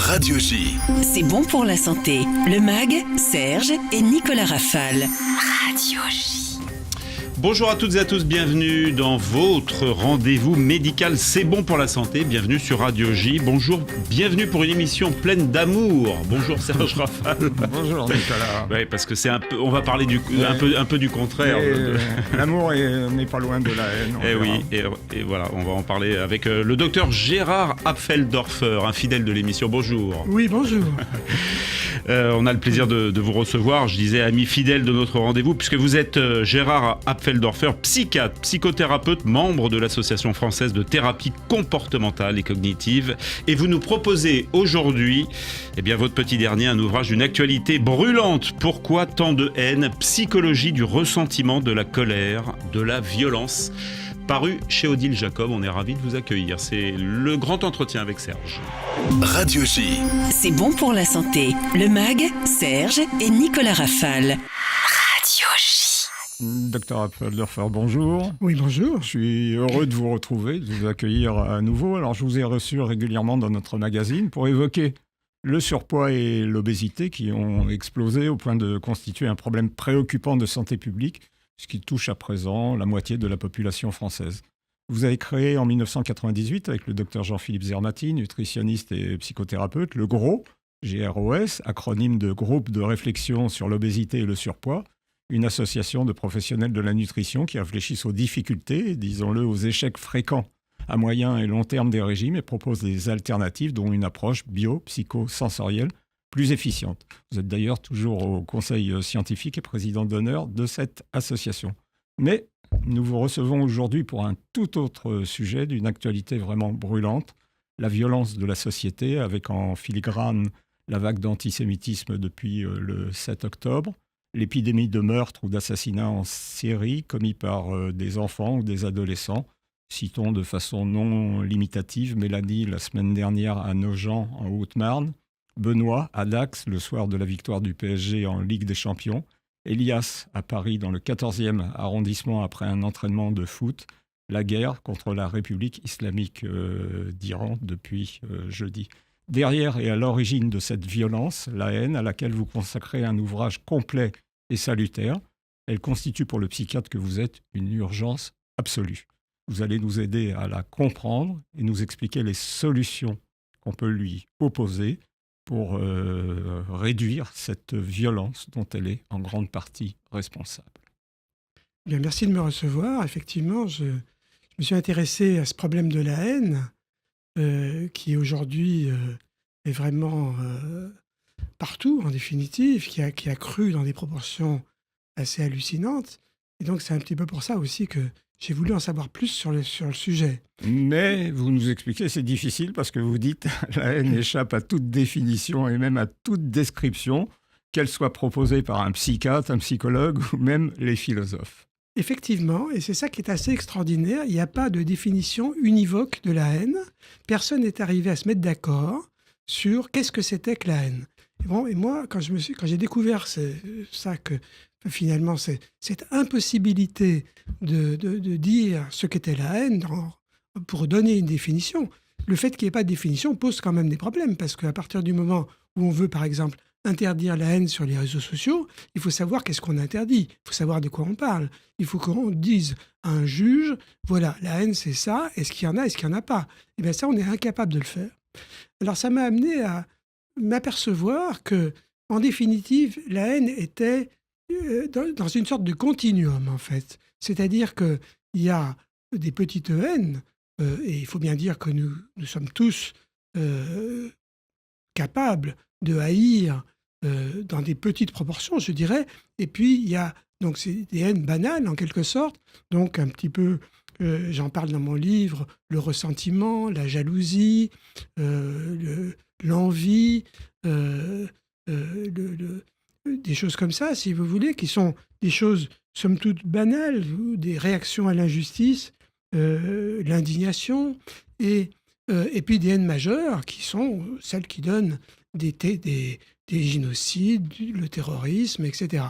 Radio J. C'est bon pour la santé. Le MAG, Serge et Nicolas Rafale. Radio J. Bonjour à toutes et à tous, bienvenue dans votre rendez-vous médical C'est bon pour la santé, bienvenue sur Radio J. Bonjour, bienvenue pour une émission pleine d'amour. Bonjour Serge Rafale. Bonjour Nicolas. Oui, parce que c'est un peu, on va parler un peu du contraire. L'amour n'est pas loin de la haine. Et oui, et voilà, on va en parler avec le docteur Gérard Apfeldorfer, un fidèle de l'émission. Bonjour. Oui, bonjour. On a le plaisir de vous recevoir, je disais ami fidèle de notre rendez-vous, puisque vous êtes Gérard Apfeldorfer, psychiatre, psychothérapeute, membre de l'Association française de thérapie comportementale et cognitive. Et vous nous proposez aujourd'hui, votre petit dernier, un ouvrage d'une actualité brûlante. Pourquoi tant de haine? Psychologie du ressentiment, de la colère, de la violence. Paru chez Odile Jacob, on est ravis de vous accueillir. C'est le grand entretien avec Serge. Radio J. C'est bon pour la santé. Le MAG, Serge et Nicolas Rafale. Radio J. Docteur Apfeldorfer, bonjour. Oui, bonjour. Je suis heureux de vous retrouver, de vous accueillir à nouveau. Alors, je vous ai reçu régulièrement dans notre magazine pour évoquer le surpoids et l'obésité qui ont explosé au point de constituer un problème préoccupant de santé publique, ce qui touche à présent la moitié de la population française. Vous avez créé en 1998, avec le docteur Jean-Philippe Zermati, nutritionniste et psychothérapeute, le GROS, GROS, acronyme de Groupe de réflexion sur l'obésité et le surpoids, une association de professionnels de la nutrition qui réfléchissent aux difficultés, disons-le, aux échecs fréquents à moyen et long terme des régimes et proposent des alternatives, dont une approche bio-psychosensorielle plus efficiente. Vous êtes d'ailleurs toujours au conseil scientifique et président d'honneur de cette association. Mais nous vous recevons aujourd'hui pour un tout autre sujet d'une actualité vraiment brûlante, la violence de la société, avec en filigrane la vague d'antisémitisme depuis le 7 octobre, l'épidémie de meurtres ou d'assassinats en série commis par des enfants ou des adolescents. Citons de façon non limitative Mélanie la semaine dernière à Nogent en Haute-Marne, Benoît à Dax le soir de la victoire du PSG en Ligue des Champions, Elias à Paris dans le 14e arrondissement après un entraînement de foot, la guerre contre la République islamique d'Iran depuis jeudi. Derrière et à l'origine de cette violence, la haine à laquelle vous consacrez un ouvrage complet et salutaire, elle constitue pour le psychiatre que vous êtes une urgence absolue. Vous allez nous aider à la comprendre et nous expliquer les solutions qu'on peut lui opposer pour réduire cette violence dont elle est en grande partie responsable. Bien, merci de me recevoir. Effectivement, je me suis intéressé à ce problème de la haine qui aujourd'hui est vraiment partout, en définitive, qui a cru dans des proportions assez hallucinantes. Et donc, c'est un petit peu pour ça aussi que j'ai voulu en savoir plus sur le sujet. Mais vous nous expliquez, c'est difficile parce que vous dites la haine échappe à toute définition et même à toute description, qu'elle soit proposée par un psychiatre, un psychologue ou même les philosophes. Effectivement, et c'est ça qui est assez extraordinaire, il n'y a pas de définition univoque de la haine. Personne n'est arrivé à se mettre d'accord sur qu'est-ce que c'était que la haine. Et moi, quand j'ai découvert ça, que finalement, cette impossibilité de dire ce qu'était la haine pour donner une définition, le fait qu'il n'y ait pas de définition pose quand même des problèmes, parce qu'à partir du moment où on veut, par exemple, interdire la haine sur les réseaux sociaux, il faut savoir qu'est-ce qu'on interdit, il faut savoir de quoi on parle. Il faut qu'on dise à un juge, voilà, la haine c'est ça, est-ce qu'il y en a, est-ce qu'il n'y en a pas? Et bien ça, on est incapable de le faire. Alors ça m'a amené à m'apercevoir que, en définitive, la haine était dans une sorte de continuum, en fait. C'est-à-dire qu'il y a des petites haines, et il faut bien dire que nous sommes tous capables de haïr dans des petites proportions, je dirais. Et puis, il y a donc c'est des haines banales, en quelque sorte. Donc, un petit peu, j'en parle dans mon livre, le ressentiment, la jalousie, l'envie, des choses comme ça, si vous voulez, qui sont des choses, somme toute, banales, des réactions à l'injustice, l'indignation, et puis des haines majeures, qui sont celles qui donnent des génocides, le terrorisme, etc.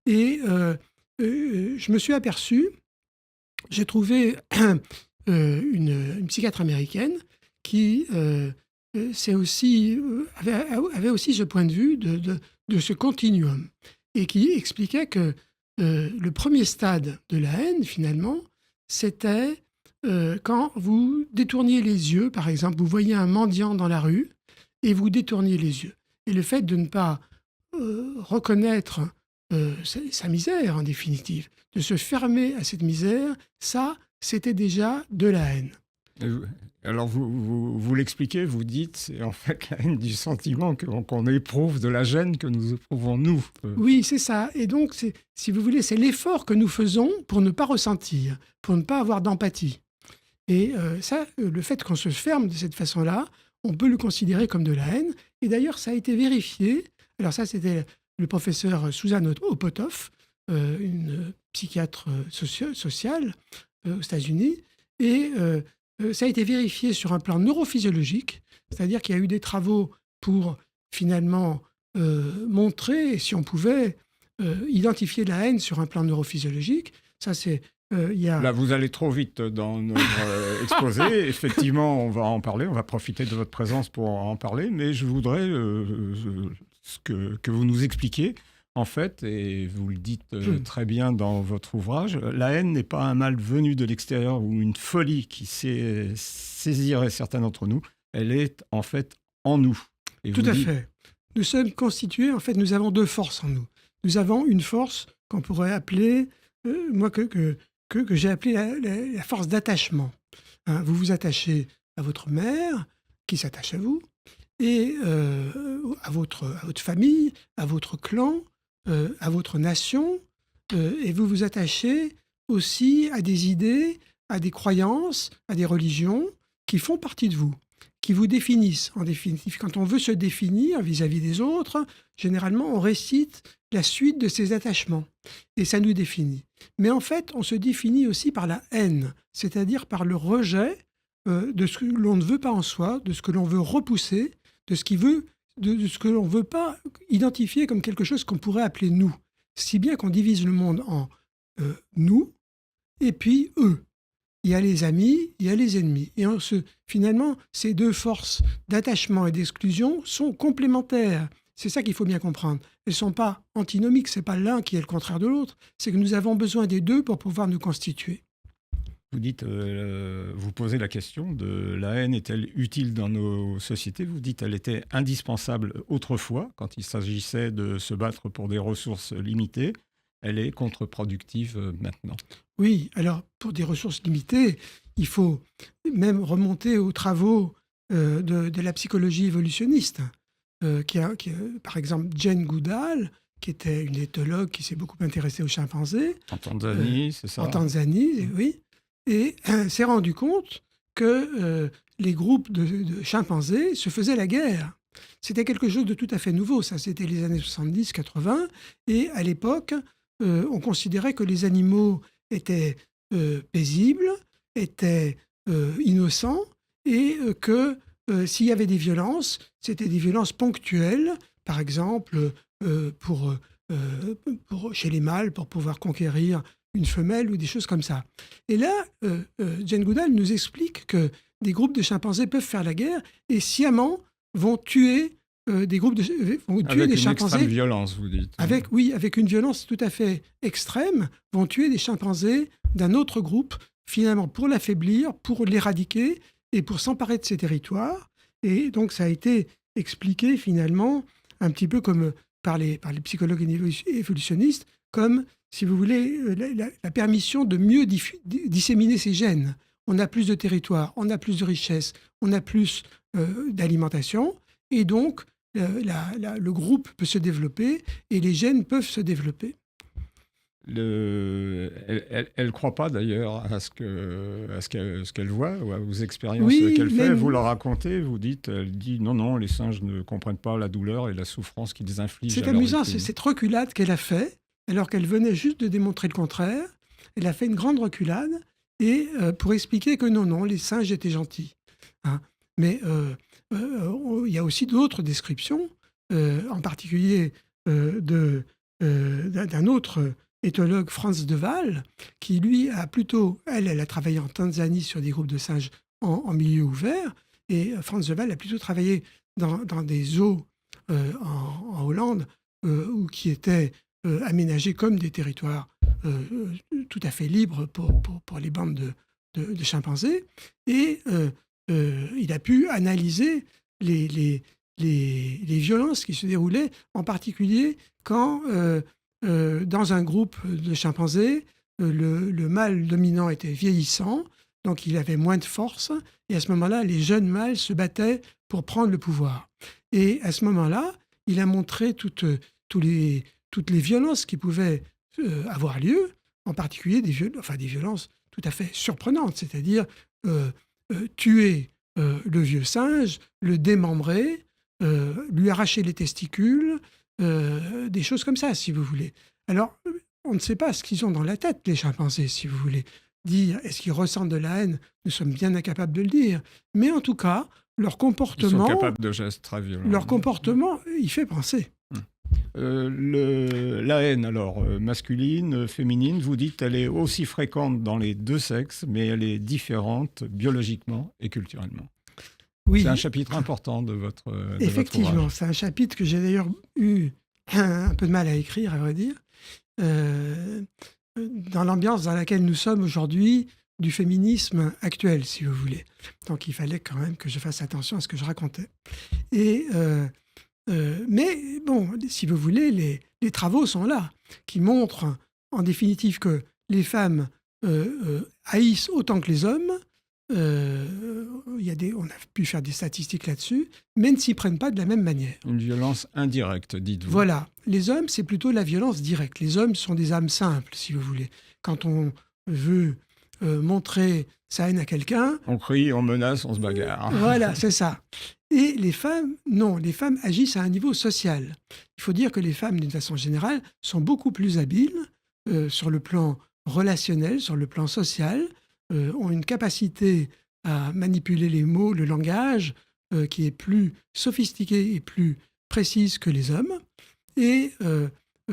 Et je me suis aperçu, j'ai trouvé une psychiatre américaine qui avait aussi ce point de vue de ce continuum, et qui expliquait que le premier stade de la haine, finalement, c'était quand vous détourniez les yeux, par exemple, vous voyez un mendiant dans la rue, et vous détourniez les yeux. Et le fait de ne pas reconnaître sa misère, en définitive, de se fermer à cette misère, ça, c'était déjà de la haine. Alors, vous l'expliquez, vous dites, c'est en fait la haine du sentiment qu'on éprouve, de la gêne que nous éprouvons nous. Oui, c'est ça. Et donc, si vous voulez, c'est l'effort que nous faisons pour ne pas ressentir, pour ne pas avoir d'empathie. Et le fait qu'on se ferme de cette façon-là, on peut le considérer comme de la haine. Et d'ailleurs, ça a été vérifié. Alors ça, c'était le professeur Suzanne Opothoff, une psychiatre sociale aux États-Unis. Et ça a été vérifié sur un plan neurophysiologique, c'est-à-dire qu'il y a eu des travaux pour finalement montrer, si on pouvait, identifier la haine sur un plan neurophysiologique. Ça, c'est... Là, vous allez trop vite dans notre exposé. Effectivement, on va en parler. On va profiter de votre présence pour en parler. Mais je voudrais que vous nous expliquiez, en fait, et vous le dites très bien dans votre ouvrage, la haine n'est pas un mal venu de l'extérieur ou une folie qui saisirait certains d'entre nous. Elle est en fait en nous. Et tout à fait. Nous sommes constitués, en fait, nous avons deux forces en nous. Nous avons une force qu'on pourrait appeler, que j'ai appelée la force d'attachement. Hein, vous vous attachez à votre mère, qui s'attache à vous, et à votre famille, à votre clan, à votre nation, et vous vous attachez aussi à des idées, à des croyances, à des religions qui font partie de vous, qui vous définissent. En définitive, quand on veut se définir vis-à-vis des autres, généralement, on récite la suite de ces attachements, et ça nous définit. Mais en fait, on se définit aussi par la haine, c'est-à-dire par le rejet de ce que l'on ne veut pas en soi, de ce que l'on veut repousser, de ce que l'on ne veut pas identifier comme quelque chose qu'on pourrait appeler nous. Si bien qu'on divise le monde en nous et puis eux. Il y a les amis, il y a les ennemis. Et finalement, ces deux forces d'attachement et d'exclusion sont complémentaires. C'est ça qu'il faut bien comprendre. Elles ne sont pas antinomiques, ce n'est pas l'un qui est le contraire de l'autre. C'est que nous avons besoin des deux pour pouvoir nous constituer. Vous dites, vous posez la question de la haine est-elle utile dans nos sociétés ? Vous dites elle était indispensable autrefois, quand il s'agissait de se battre pour des ressources limitées. Elle est contre-productive maintenant. Oui, alors pour des ressources limitées, il faut même remonter aux travaux de la psychologie évolutionniste. Par exemple, Jane Goodall, qui était une éthologue qui s'est beaucoup intéressée aux chimpanzés. En Tanzanie, c'est ça ? En Tanzanie, oui. Et s'est rendu compte que les groupes de chimpanzés se faisaient la guerre. C'était quelque chose de tout à fait nouveau, ça c'était les années 70-80, et à l'époque, on considérait que les animaux étaient paisibles, étaient innocents, et que s'il y avait des violences, c'était des violences ponctuelles, par exemple chez les mâles, pour pouvoir conquérir une femelle ou des choses comme ça. Et là, Jane Goodall nous explique que des groupes de chimpanzés peuvent faire la guerre et sciemment vont tuer des groupes des chimpanzés. Avec une extrême violence, vous dites. Avec une violence tout à fait extrême, vont tuer des chimpanzés d'un autre groupe, finalement pour l'affaiblir, pour l'éradiquer et pour s'emparer de ses territoires. Et donc ça a été expliqué finalement un petit peu comme par les psychologues évolutionnistes, comme, si vous voulez, la permission de mieux disséminer ses gènes. On a plus de territoire, on a plus de richesse, on a plus d'alimentation, et donc le groupe peut se développer et les gènes peuvent se développer. Elle ne croit pas d'ailleurs à ce qu'elle voit ou aux expériences qu'elle fait. Vous leur racontez, elle dit non, les singes ne comprennent pas la douleur et la souffrance qu'ils infligent. C'est amusant, c'est cette reculade qu'elle a fait, alors qu'elle venait juste de démontrer le contraire. Elle a fait une grande reculade et pour expliquer que non, les singes étaient gentils. Hein. Mais il y a aussi d'autres descriptions, en particulier d'un autre éthologue, Franz de Waal, qui lui a plutôt, elle a travaillé en Tanzanie sur des groupes de singes en milieu ouvert, Et Frans de Waal a plutôt travaillé dans des zoos en Hollande, ou qui étaient aménagés comme des territoires tout à fait libres pour les bandes de chimpanzés. Et il a pu analyser les violences qui se déroulaient, en particulier quand, dans un groupe de chimpanzés, le mâle dominant était vieillissant, donc il avait moins de force, et à ce moment-là, les jeunes mâles se battaient pour prendre le pouvoir. Et à ce moment-là, il a montré toutes les violences qui pouvaient avoir lieu, en particulier des violences tout à fait surprenantes, c'est-à-dire tuer le vieux singe, le démembrer, lui arracher les testicules, des choses comme ça, si vous voulez. Alors, on ne sait pas ce qu'ils ont dans la tête, les chimpanzés, si vous voulez. Dire est-ce qu'ils ressentent de la haine, nous sommes bien incapables de le dire. Mais en tout cas, leur comportement... Ils sont capables de gestes très violents. Leur comportement, il fait penser. La haine, alors, masculine, féminine, vous dites qu'elle est aussi fréquente dans les deux sexes, mais elle est différente biologiquement et culturellement. Oui. C'est un chapitre important de votre Effectivement, votre ouvrage. c'est un chapitre que j'ai d'ailleurs eu un peu de mal à écrire, à vrai dire. Dans l'ambiance dans laquelle nous sommes aujourd'hui, du féminisme actuel, si vous voulez. Donc il fallait quand même que je fasse attention à ce que je racontais. Mais bon, si vous voulez, les travaux sont là, qui montrent en définitive que les femmes haïssent autant que les hommes. On a pu faire des statistiques là-dessus, mais ne s'y prennent pas de la même manière. Une violence indirecte, dites-vous. Voilà. Les hommes, c'est plutôt la violence directe. Les hommes sont des âmes simples, si vous voulez. Quand on veut montrer sa haine à quelqu'un... On crie, on menace, on se bagarre. Voilà, c'est ça. Et les femmes, non, les femmes agissent à un niveau social. Il faut dire que les femmes, d'une façon générale, sont beaucoup plus habiles sur le plan relationnel, sur le plan social, ont une capacité à manipuler les mots, le langage, qui est plus sophistiquée et plus précise que les hommes, et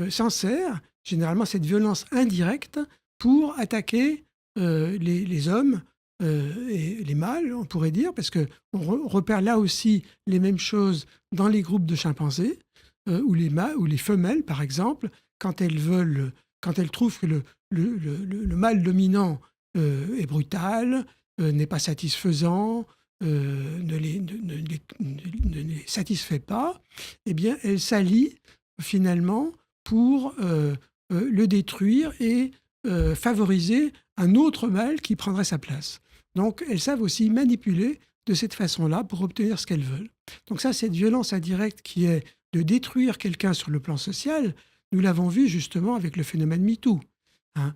s'en sert généralement cette violence indirecte pour attaquer les hommes et les mâles, on pourrait dire, parce qu'on repère là aussi les mêmes choses dans les groupes de chimpanzés, où les femelles, par exemple, quand elles trouvent que le mâle dominant est brutal, n'est pas satisfaisant, ne les satisfait pas, eh bien, elles s'allient finalement pour le détruire et favoriser un autre mâle qui prendrait sa place. Donc, elles savent aussi manipuler de cette façon-là pour obtenir ce qu'elles veulent. Donc ça, cette violence indirecte qui est de détruire quelqu'un sur le plan social, nous l'avons vu justement avec le phénomène MeToo. Hein.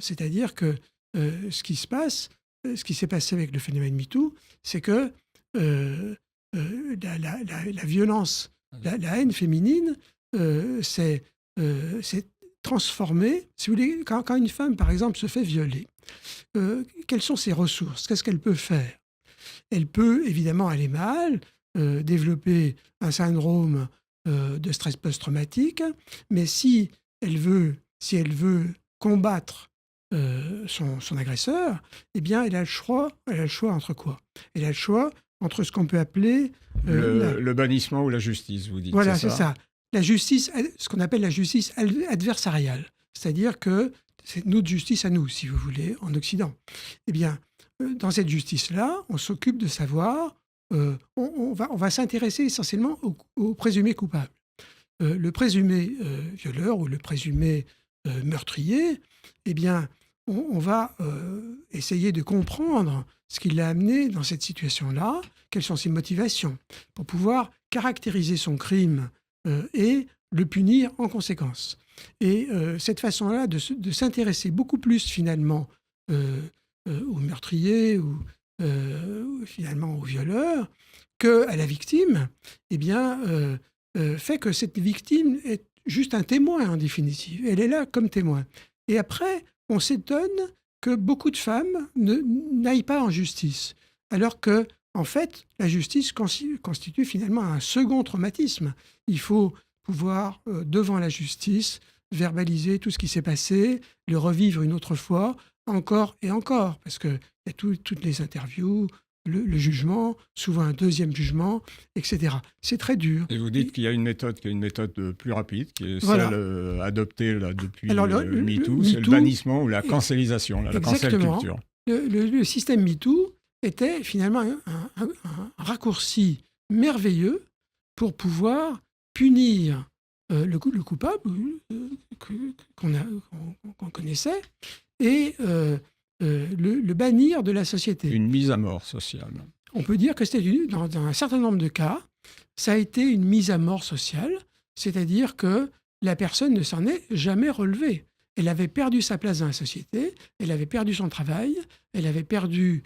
C'est-à-dire que ce qui s'est passé avec le phénomène MeToo, c'est que la violence, la haine féminine s'est transformée. Si vous voulez, quand une femme, par exemple, se fait violer, quelles sont ses ressources? Qu'est-ce qu'elle peut faire? Elle peut évidemment aller mal, développer un syndrome de stress post-traumatique, mais si elle veut combattre son agresseur, eh bien, elle a le choix entre quoi? Elle a le choix entre ce qu'on peut appeler... le bannissement ou la justice, vous dites. Voilà, c'est ça. La justice, ce qu'on appelle la justice adversariale. C'est-à-dire que c'est notre justice à nous, si vous voulez, en Occident. Eh bien, dans cette justice-là, on s'occupe de savoir... on va s'intéresser essentiellement au présumé coupable. Le présumé violeur ou le présumé meurtrier, eh bien, on va essayer de comprendre ce qui l'a amené dans cette situation-là, quelles sont ses motivations, pour pouvoir caractériser son crime et le punir en conséquence. Et cette façon-là de s'intéresser beaucoup plus finalement au meurtrier ou finalement au violeur qu'à la victime, eh bien, fait que cette victime est juste un témoin en définitive. Elle est là comme témoin. Et après, on s'étonne que beaucoup de femmes n'aillent pas en justice, alors que, en fait, la justice constitue finalement un second traumatisme. Il faut pouvoir, devant la justice, verbaliser tout ce qui s'est passé, le revivre une autre fois, encore et encore, parce qu'il y a toutes les interviews, le jugement, souvent un deuxième jugement, etc. C'est très dur. Et vous dites qu'il y a une méthode plus rapide, qui est Voilà. celle adoptée là, depuis Alors, MeToo, c'est le MeToo, bannissement ou la cancellisation, la cancel Exactement. culture. Le système MeToo était finalement un raccourci merveilleux pour pouvoir punir le coupable qu'on connaissait et le bannir de la société. Une mise à mort sociale. On peut dire que dans un certain nombre de cas, ça a été une mise à mort sociale, c'est-à-dire que la personne ne s'en est jamais relevée. Elle avait perdu sa place dans la société, elle avait perdu son travail, elle avait perdu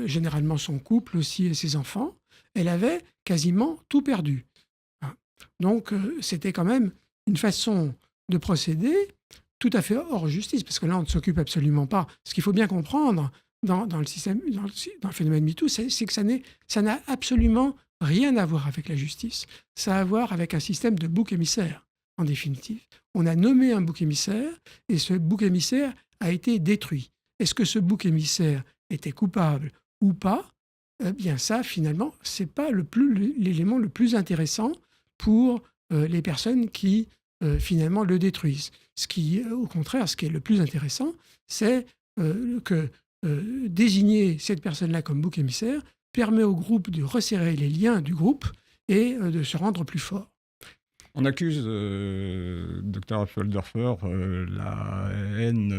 généralement son couple aussi et ses enfants, elle avait quasiment tout perdu. Donc c'était quand même une façon de procéder tout à fait hors justice, parce que là on ne s'occupe absolument pas. Ce qu'il faut bien comprendre dans le phénomène MeToo, c'est que ça n'a absolument rien à voir avec la justice. Ça a à voir avec un système de bouc émissaire, en définitive. On a nommé un bouc émissaire et ce bouc émissaire a été détruit. Est-ce que ce bouc émissaire était coupable ou pas? Eh bien ça, finalement, ce n'est pas l'élément le plus intéressant pour les personnes qui, finalement, le détruisent. Au contraire, ce qui est le plus intéressant, c'est que désigner cette personne-là comme bouc émissaire permet au groupe de resserrer les liens du groupe et de se rendre plus fort. On accuse Dr. Apfeldorfer la haine,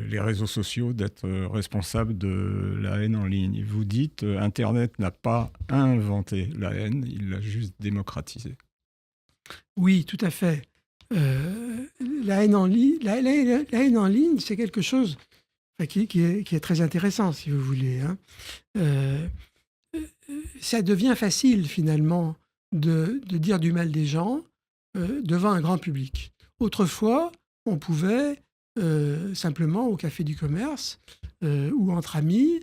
les réseaux sociaux d'être responsables de la haine en ligne. Vous dites Internet n'a pas inventé la haine, il l'a juste démocratisée. Oui, tout à fait. La haine en ligne, c'est quelque chose qui est très intéressant, si vous voulez. Ça devient facile, finalement, de dire du mal des gens devant un grand public. Autrefois, on pouvait simplement au café du commerce ou entre amis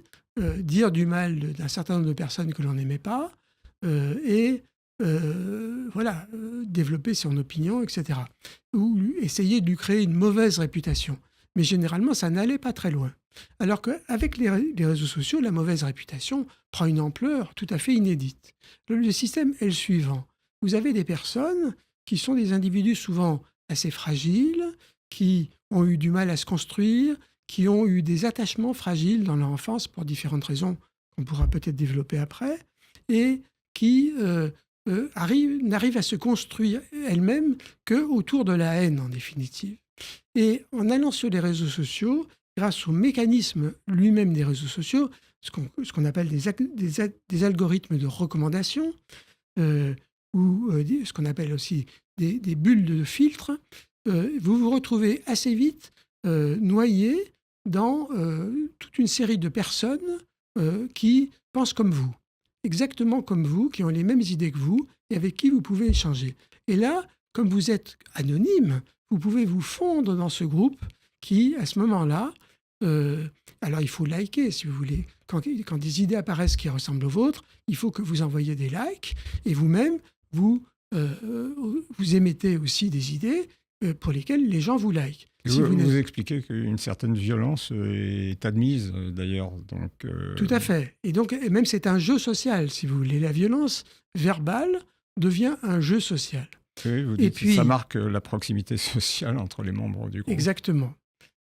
dire du mal d'un certain nombre de personnes que l'on n'aimait pas et développer son opinion, etc. Ou essayer de lui créer une mauvaise réputation. Mais généralement, ça n'allait pas très loin. Alors qu'avec les réseaux sociaux, la mauvaise réputation prend une ampleur tout à fait inédite. Le système est le suivant. Vous avez des personnes qui sont des individus souvent assez fragiles, qui ont eu du mal à se construire, qui ont eu des attachements fragiles dans leur enfance pour différentes raisons qu'on pourra peut-être développer après, et qui n'arrivent à se construire elles-mêmes qu'autour de la haine, en définitive. Et en allant sur les réseaux sociaux, grâce au mécanisme lui-même des réseaux sociaux, ce qu'on appelle des algorithmes de recommandation, ou ce qu'on appelle aussi des bulles de filtre, vous vous retrouvez assez vite noyé dans toute une série de personnes qui pensent comme vous, exactement comme vous, qui ont les mêmes idées que vous, et avec qui vous pouvez échanger. Et là, comme vous êtes anonyme, vous pouvez vous fondre dans ce groupe qui, à ce moment-là, alors il faut liker, si vous voulez. Quand des idées apparaissent qui ressemblent aux vôtres, il faut que vous envoyiez des likes, et vous-même, vous émettez aussi des idées pour lesquelles les gens vous likent. Vous expliquez qu'une certaine violence est admise, d'ailleurs. Tout à fait. Et donc, même c'est un jeu social, si vous voulez. La violence verbale devient un jeu social. Oui, vous dites que ça marque la proximité sociale entre les membres du groupe. Exactement.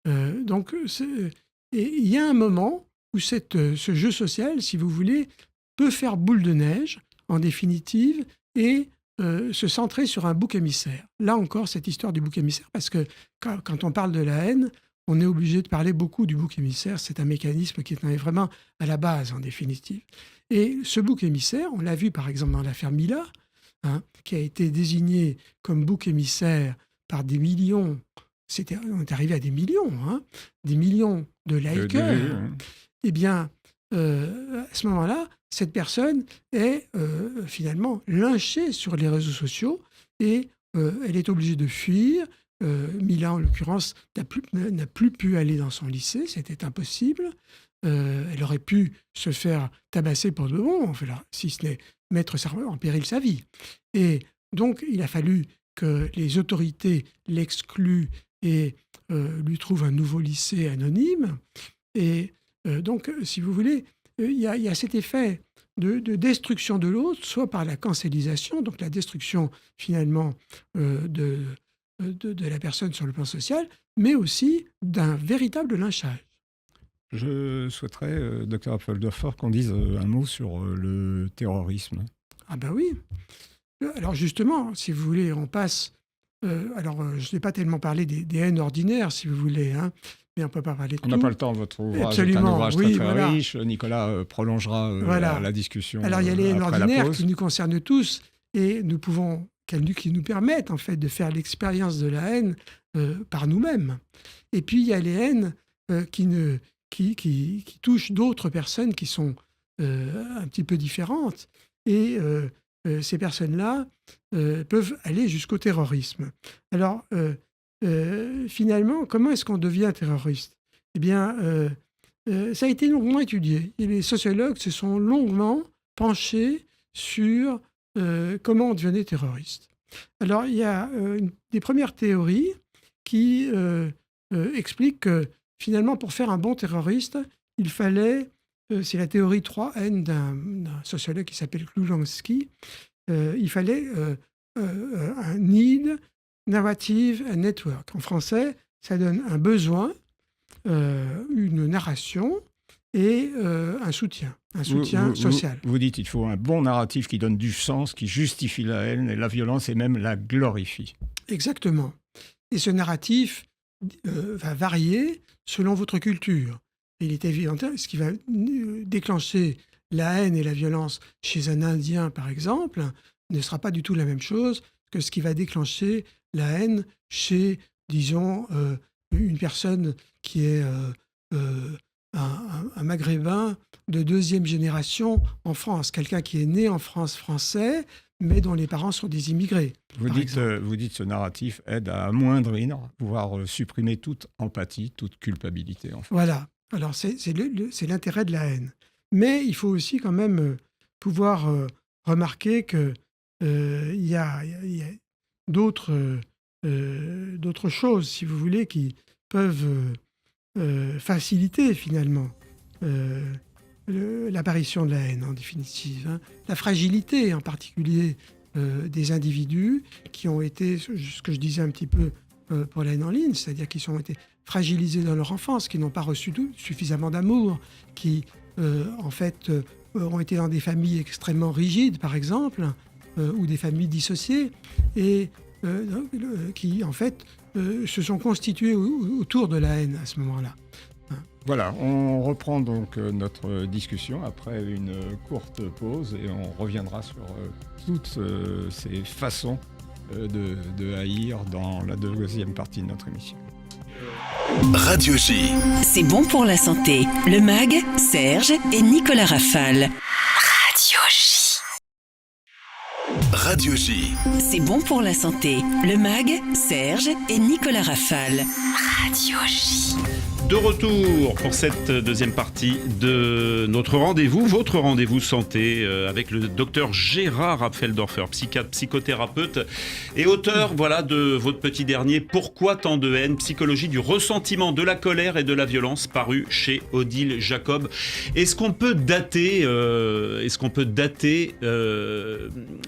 Il y a un moment où ce jeu social, si vous voulez, peut faire boule de neige, en définitive, et se centrer sur un bouc émissaire. Là encore, cette histoire du bouc émissaire, parce que quand on parle de la haine, on est obligé de parler beaucoup du bouc émissaire. C'est un mécanisme qui est vraiment à la base, en définitive. Et ce bouc émissaire, on l'a vu par exemple dans l'affaire Mila, qui a été désigné comme bouc émissaire par des millions. On est arrivé à des millions de likers. Eh bien, à ce moment-là, cette personne est finalement lynchée sur les réseaux sociaux et elle est obligée de fuir. Mila, en l'occurrence, n'a plus pu aller dans son lycée, c'était impossible. Elle aurait pu se faire tabasser pour de bon, si ce n'est mettre en péril sa vie. Et donc, il a fallu que les autorités l'excluent et lui trouvent un nouveau lycée anonyme. Et donc, si vous voulez, il y a cet effet de destruction de l'autre, soit par la cancélisation, donc la destruction finalement de la personne sur le plan social, mais aussi d'un véritable lynchage. Je souhaiterais, Dr Apfeldorfer, qu'on dise un mot sur le terrorisme. Ah ben oui. Alors justement, si vous voulez, on passe... je n'ai pas tellement parlé des haines ordinaires, si vous voulez, hein, mais on ne peut pas parler de On tout. n'a pas le temps, votre ouvrage Absolument, est un ouvrage oui, très voilà. riche. Nicolas prolongera Voilà. la discussion Alors il y a les haines après la ordinaires pause. qui nous concernent tous, et qui nous permettent en fait de faire l'expérience de la haine par nous-mêmes. Et puis il y a les haines qui touchent d'autres personnes qui sont un petit peu différentes. Et ces personnes-là peuvent aller jusqu'au terrorisme. Alors, finalement, comment est-ce qu'on devient terroriste ? Eh bien, ça a été longuement étudié. Et les sociologues se sont longuement penchés sur comment on devenait terroriste. Alors, il y a des premières théories qui expliquent que, finalement, pour faire un bon terroriste, il fallait... c'est la théorie 3N d'un sociologue qui s'appelle Klujewski. Il fallait un need, narrative and network. En français, ça donne un besoin, une narration et un soutien social. Vous dites qu'il faut un bon narratif qui donne du sens, qui justifie la haine et la violence et même la glorifie. Exactement. Et ce narratif va varier selon votre culture. Il est évident, ce qui va déclencher la haine et la violence chez un Indien, par exemple, ne sera pas du tout la même chose que ce qui va déclencher la haine chez, disons, une personne qui est un Maghrébin de deuxième génération en France, quelqu'un qui est né en France français, mais dont les parents sont des immigrés. Vous dites ce narratif aide à amoindrir, voire supprimer toute empathie, toute culpabilité. En fait. Voilà. Alors, c'est l'intérêt de la haine. Mais il faut aussi quand même pouvoir remarquer qu'il y a d'autres choses, si vous voulez, qui peuvent faciliter finalement l'apparition de la haine, en définitive. Hein. La fragilité, en particulier, des individus qui ont été, ce que je disais un petit peu pour la haine en ligne, c'est-à-dire qui ont été fragilisés dans leur enfance, qui n'ont pas reçu suffisamment d'amour, qui, en fait, ont été dans des familles extrêmement rigides, par exemple, ou des familles dissociées, et qui, en fait, se sont constituées autour de la haine à ce moment-là. Voilà, on reprend donc notre discussion après une courte pause et on reviendra sur toutes ces façons de haïr dans la deuxième partie de notre émission. Radio J. C'est bon pour la santé. Le MAG, Serge et Nicolas Rafale. Radio J. Radio J. C'est bon pour la santé. Le MAG, Serge et Nicolas Rafale. Radio J. De retour pour cette deuxième partie de notre rendez-vous, votre rendez-vous santé avec le docteur Gérard Apfeldorfer, psychiatre, psychothérapeute et auteur de votre petit dernier Pourquoi tant de haine, psychologie du ressentiment, de la colère et de la violence, paru chez Odile Jacob. Est-ce qu'on peut dater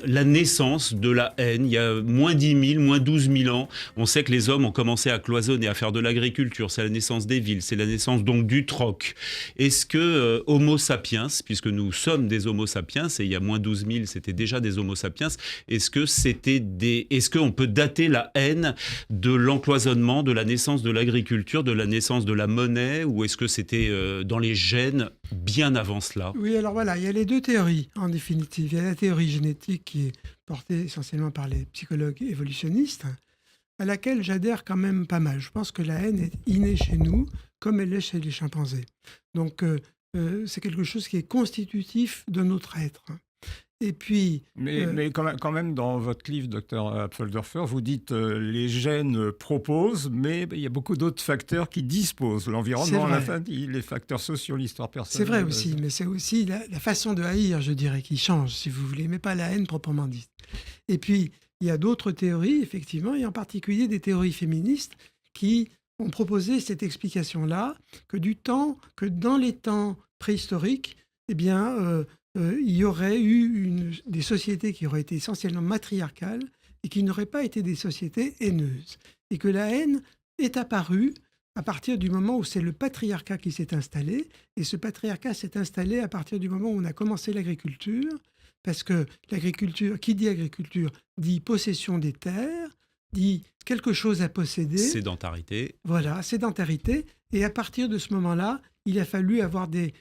la naissance de la haine? Il y a moins 10 000, moins 12 000 ans, on sait que les hommes ont commencé à cloisonner, à faire de l'agriculture, c'est la naissance des villes, c'est la naissance donc du troc. Est-ce que Homo sapiens, puisque nous sommes des Homo sapiens, et il y a moins 12 000, c'était déjà des Homo sapiens, est-ce qu'on peut dater la haine de l'encloisonnement, de la naissance de l'agriculture, de la naissance de la monnaie, ou est-ce que c'était dans les gènes bien avant cela? Oui, alors voilà, il y a les deux théories, en définitive. Il y a la théorie génétique qui est portée essentiellement par les psychologues évolutionnistes, à laquelle j'adhère quand même pas mal. Je pense que la haine est innée chez nous, comme elle est chez les chimpanzés. Donc, c'est quelque chose qui est constitutif de notre être. Et puis... Mais quand même, dans votre livre, Dr Apfeldorfer, vous dites les gènes proposent, mais il y a beaucoup d'autres facteurs qui disposent. L'environnement, la famille, les facteurs sociaux, l'histoire personnelle. C'est vrai aussi, mais c'est aussi la façon de haïr, je dirais, qui change, si vous voulez, mais pas la haine proprement dite. Et puis, il y a d'autres théories, effectivement, et en particulier des théories féministes qui ont proposé cette explication-là, que dans les temps préhistoriques, eh bien, il y aurait eu des sociétés qui auraient été essentiellement matriarcales et qui n'auraient pas été des sociétés haineuses. Et que la haine est apparue à partir du moment où c'est le patriarcat qui s'est installé. Et ce patriarcat s'est installé à partir du moment où on a commencé l'agriculture, parce que l'agriculture, qui dit agriculture, dit possession des terres, dit quelque chose à posséder. Sédentarité. Voilà, sédentarité. Et à partir de ce moment-là, il a fallu avoir des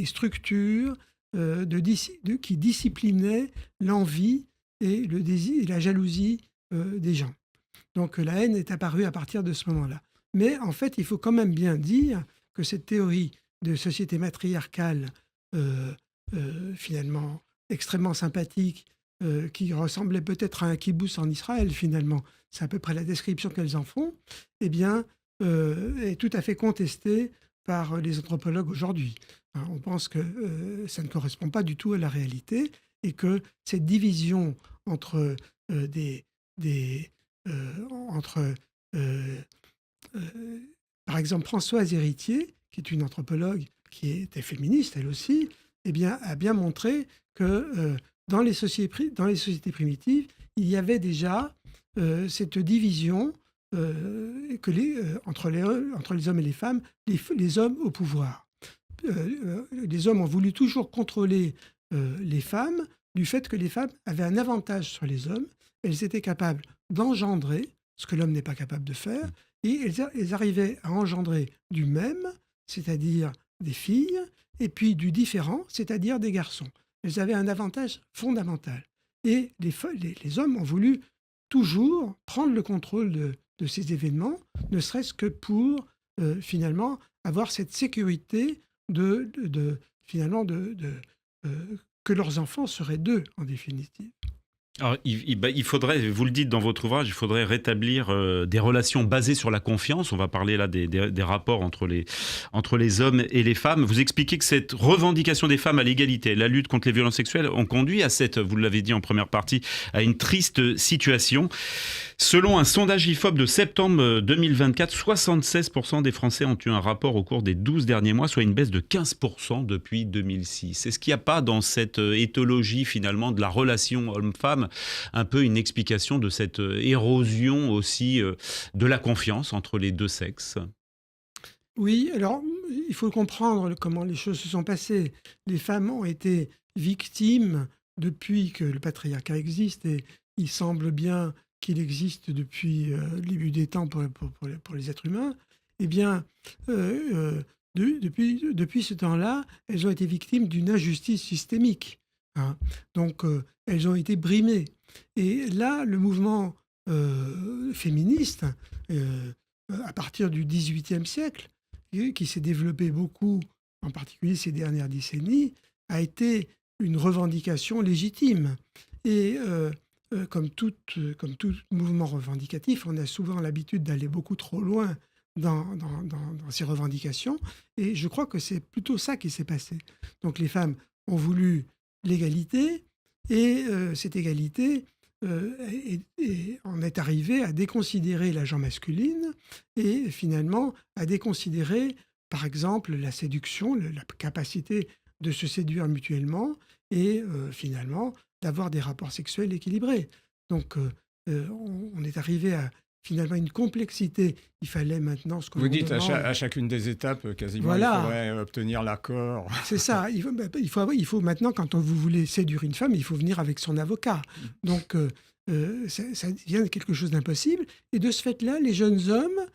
structures qui disciplinaient l'envie et le désir et la jalousie des gens. Donc la haine est apparue à partir de ce moment-là. Mais en fait, il faut quand même bien dire que cette théorie de société matriarcale, finalement extrêmement sympathique, qui ressemblait peut-être à un kibbutz en Israël, finalement, c'est à peu près la description qu'elles en font, eh bien, est tout à fait contestée par les anthropologues aujourd'hui. On pense que ça ne correspond pas du tout à la réalité et que cette division entre par exemple, Françoise Héritier, qui est une anthropologue qui était féministe, elle aussi, eh bien, a bien montré que dans les sociétés primitives, il y avait déjà cette division entre les hommes et les femmes, les hommes au pouvoir. Les hommes ont voulu toujours contrôler les femmes du fait que les femmes avaient un avantage sur les hommes. Elles étaient capables d'engendrer, ce que l'homme n'est pas capable de faire, et elles arrivaient à engendrer du même, c'est-à-dire des filles, et puis du différent, c'est-à-dire des garçons. Elles avaient un avantage fondamental. Et les hommes ont voulu toujours prendre le contrôle de ces événements, ne serait-ce que pour finalement avoir cette sécurité que leurs enfants seraient d'eux, en définitive. Alors, il faudrait, vous le dites dans votre ouvrage, il faudrait rétablir des relations basées sur la confiance. On va parler là des rapports entre les hommes et les femmes. Vous expliquez que cette revendication des femmes à l'égalité, la lutte contre les violences sexuelles, ont conduit à vous l'avez dit en première partie, à une triste situation. Selon un sondage IFOP de septembre 2024, 76% des Français ont eu un rapport au cours des 12 derniers mois, soit une baisse de 15% depuis 2006. Est-ce qu'il n'y a pas dans cette éthologie finalement de la relation homme-femme un peu une explication de cette érosion aussi de la confiance entre les deux sexes ? Oui, alors il faut comprendre comment les choses se sont passées. Les femmes ont été victimes depuis que le patriarcat existe et il semble bien qu'il existe depuis le début des temps pour les êtres humains. Eh bien, depuis ce temps-là, elles ont été victimes d'une injustice systémique. Hein. Donc, elles ont été brimées. Et là, le mouvement féministe, à partir du XVIIIe siècle, qui s'est développé beaucoup, en particulier ces dernières décennies, a été une revendication légitime. Et comme tout mouvement revendicatif, on a souvent l'habitude d'aller beaucoup trop loin dans ces revendications. Et je crois que c'est plutôt ça qui s'est passé. Donc les femmes ont voulu l'égalité, et cette égalité, on est arrivé à déconsidérer la genre masculine et finalement à déconsidérer, par exemple, la séduction, la capacité de se séduire mutuellement et finalement d'avoir des rapports sexuels équilibrés. Donc on est arrivé à finalement une complexité. Il fallait maintenant ce qu'on vous dites demande. à chacune des étapes, quasiment, voilà. Il faudrait obtenir l'accord. C'est ça. Il faut maintenant, quand vous voulez séduire une femme, il faut venir avec son avocat. Donc, ça devient quelque chose d'impossible. Et de ce fait-là, les jeunes hommes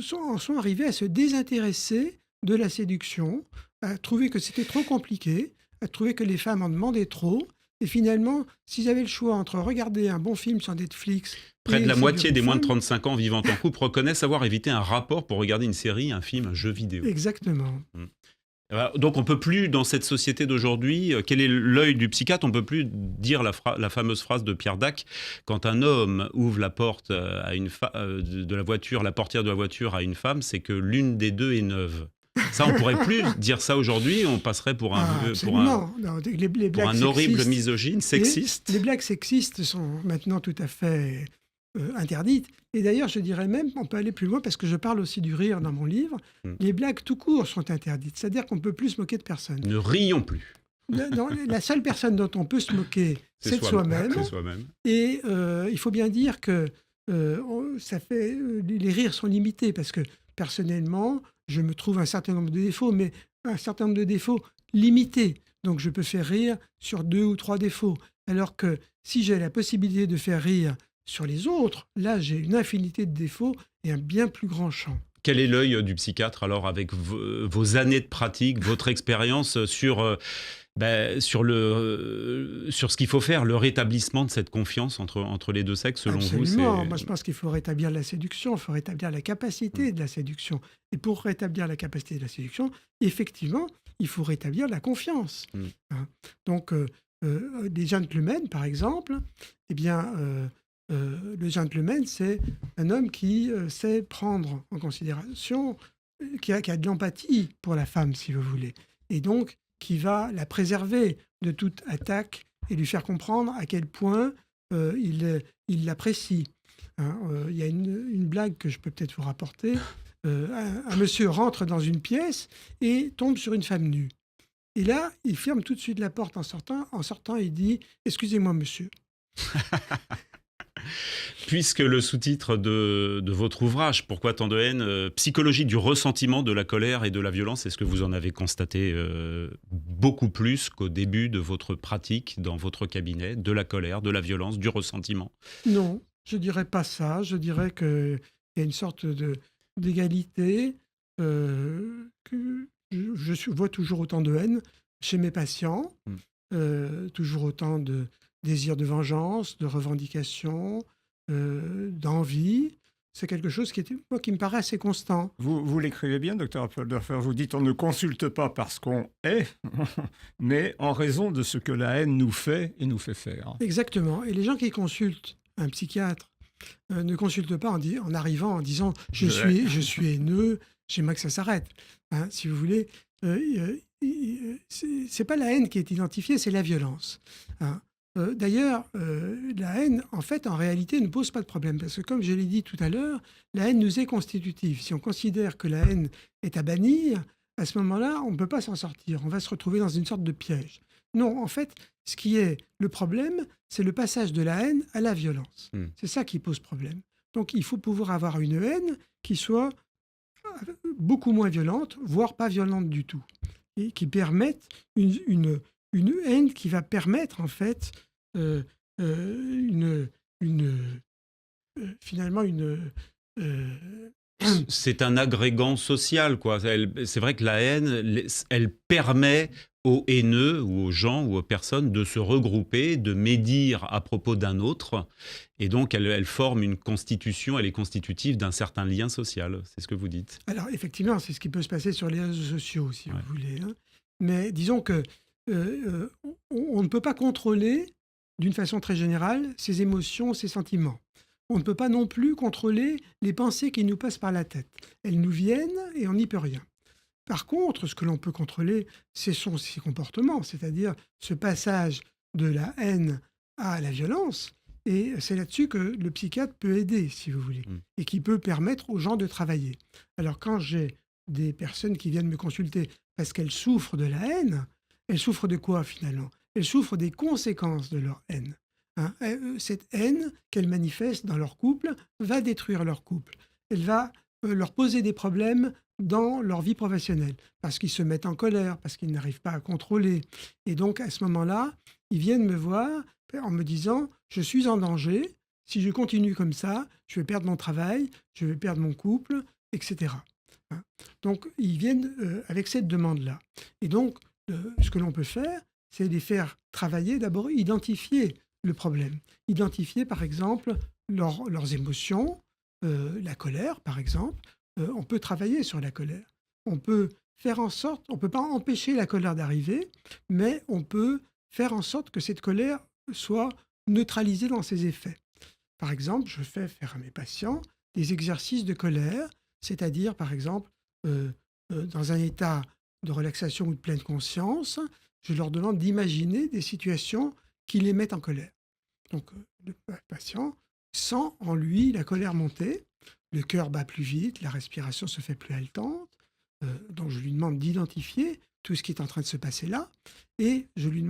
sont arrivés à se désintéresser de la séduction, à trouver que c'était trop compliqué, à trouver que les femmes en demandaient trop. Et finalement, s'ils avaient le choix entre regarder un bon film sur Netflix... Près de la moitié des moins de 35 ans vivant en couple reconnaissent avoir évité un rapport pour regarder une série, un film, un jeu vidéo. Exactement. Donc on ne peut plus, dans cette société d'aujourd'hui, quel est l'œil du psychiatre, on ne peut plus dire la fameuse phrase de Pierre Dac, quand un homme ouvre la porte de la voiture, la portière de la voiture à une femme, c'est que l'une des deux est neuve. Ça, on ne pourrait plus dire ça aujourd'hui, on passerait pour un horrible misogyne, sexiste. Les blagues sexistes sont maintenant tout à fait interdites. Et d'ailleurs, je dirais même, on peut aller plus loin parce que je parle aussi du rire dans mon livre. Les blagues tout court sont interdites, c'est-à-dire qu'on ne peut plus se moquer de personne. Ne rions plus. Non, la seule personne dont on peut se moquer, c'est de soi-même. C'est soi-même. Et il faut bien dire que les rires sont limités parce que personnellement, je me trouve un certain nombre de défauts, mais un certain nombre de défauts limités. Donc je peux faire rire sur 2 ou 3 défauts. Alors que si j'ai la possibilité de faire rire sur les autres, là j'ai une infinité de défauts et un bien plus grand champ. Quel est l'œil du psychiatre alors avec vos années de pratique, votre expérience sur ce qu'il faut faire, le rétablissement de cette confiance entre les deux sexes selon vous? Absolument. Moi je pense qu'il faut rétablir la séduction, il faut rétablir la capacité de la séduction. Et pour rétablir la capacité de la séduction, effectivement, il faut rétablir la confiance. Hein. Donc des gentlemen, par exemple, eh bien, le gentleman, c'est un homme qui sait prendre en considération, qui a de l'empathie pour la femme, si vous voulez, et donc qui va la préserver de toute attaque et lui faire comprendre à quel point il l'apprécie. Hein, y a une blague que je peux peut-être vous rapporter. Un monsieur rentre dans une pièce et tombe sur une femme nue. Et là, il ferme tout de suite la porte en sortant. En sortant, il dit « Excusez-moi, monsieur ». Puisque le sous-titre de votre ouvrage, Pourquoi tant de haine, psychologie du ressentiment, de la colère et de la violence, est-ce que vous en avez constaté beaucoup plus qu'au début de votre pratique dans votre cabinet, de la colère, de la violence, du ressentiment? Non, je dirais pas ça. Je dirais qu'il y a une sorte d'égalité, que je vois toujours autant de haine chez mes patients, toujours autant de désir de vengeance, de revendication, d'envie. C'est quelque chose qui me paraît assez constant. Vous l'écrivez bien, docteur Apfeldorfer. Vous dites on ne consulte pas parce qu'on est, mais en raison de ce que la haine nous fait et nous fait faire. Exactement. Et les gens qui consultent un psychiatre ne consultent pas en arrivant en disant je suis haineux, j'aimerais que ça s'arrête. Hein, si vous voulez, c'est pas la haine qui est identifiée, c'est la violence. Hein. D'ailleurs, la haine, en réalité, ne pose pas de problème. Parce que, comme je l'ai dit tout à l'heure, la haine nous est constitutive. Si on considère que la haine est à bannir, à ce moment-là, on ne peut pas s'en sortir. On va se retrouver dans une sorte de piège. Non, en fait, ce qui est le problème, c'est le passage de la haine à la violence. C'est ça qui pose problème. Donc, il faut pouvoir avoir une haine qui soit beaucoup moins violente, voire pas violente du tout. Et qui permette une haine qui va permettre, en fait, finalement c'est un agrégant social, quoi. C'est vrai que la haine, elle permet aux haineux ou aux gens ou aux personnes de se regrouper, de médire à propos d'un autre, et donc elle forme une constitution, elle est constitutive d'un certain lien social. C'est ce que vous dites. Alors effectivement, c'est ce qui peut se passer sur les réseaux sociaux, si vous voulez. Hein. Mais disons que on ne peut pas contrôler, d'une façon très générale, ses émotions, ses sentiments. On ne peut pas non plus contrôler les pensées qui nous passent par la tête. Elles nous viennent et on n'y peut rien. Par contre, ce que l'on peut contrôler, ce sont ses comportements, c'est-à-dire ce passage de la haine à la violence. Et c'est là-dessus que le psychiatre peut aider, si vous voulez, et qui peut permettre aux gens de travailler. Alors quand j'ai des personnes qui viennent me consulter parce qu'elles souffrent de la haine, elles souffrent de quoi finalement? Elles souffrent des conséquences de leur haine. Hein, cette haine qu'elles manifestent dans leur couple va détruire leur couple. Elle va leur poser des problèmes dans leur vie professionnelle, parce qu'ils se mettent en colère, parce qu'ils n'arrivent pas à contrôler. Et donc, à ce moment-là, ils viennent me voir en me disant « Je suis en danger, si je continue comme ça, je vais perdre mon travail, je vais perdre mon couple, etc. » Hein. Donc, ils viennent avec cette demande-là. Et donc, ce que l'on peut faire, c'est les faire travailler, d'abord identifier le problème. Identifier, par exemple, leurs émotions, la colère, par exemple. On peut travailler sur la colère. On peut faire en sorte, on ne peut pas empêcher la colère d'arriver, mais on peut faire en sorte que cette colère soit neutralisée dans ses effets. Par exemple, je fais faire à mes patients des exercices de colère, c'est-à-dire, par exemple, dans un état de relaxation ou de pleine conscience, je leur demande d'imaginer des situations qui les mettent en colère. Donc, le patient sent en lui la colère monter, le cœur bat plus vite, la respiration se fait plus haletante. Donc je lui demande d'identifier tout ce qui est en train de se passer là, et je lui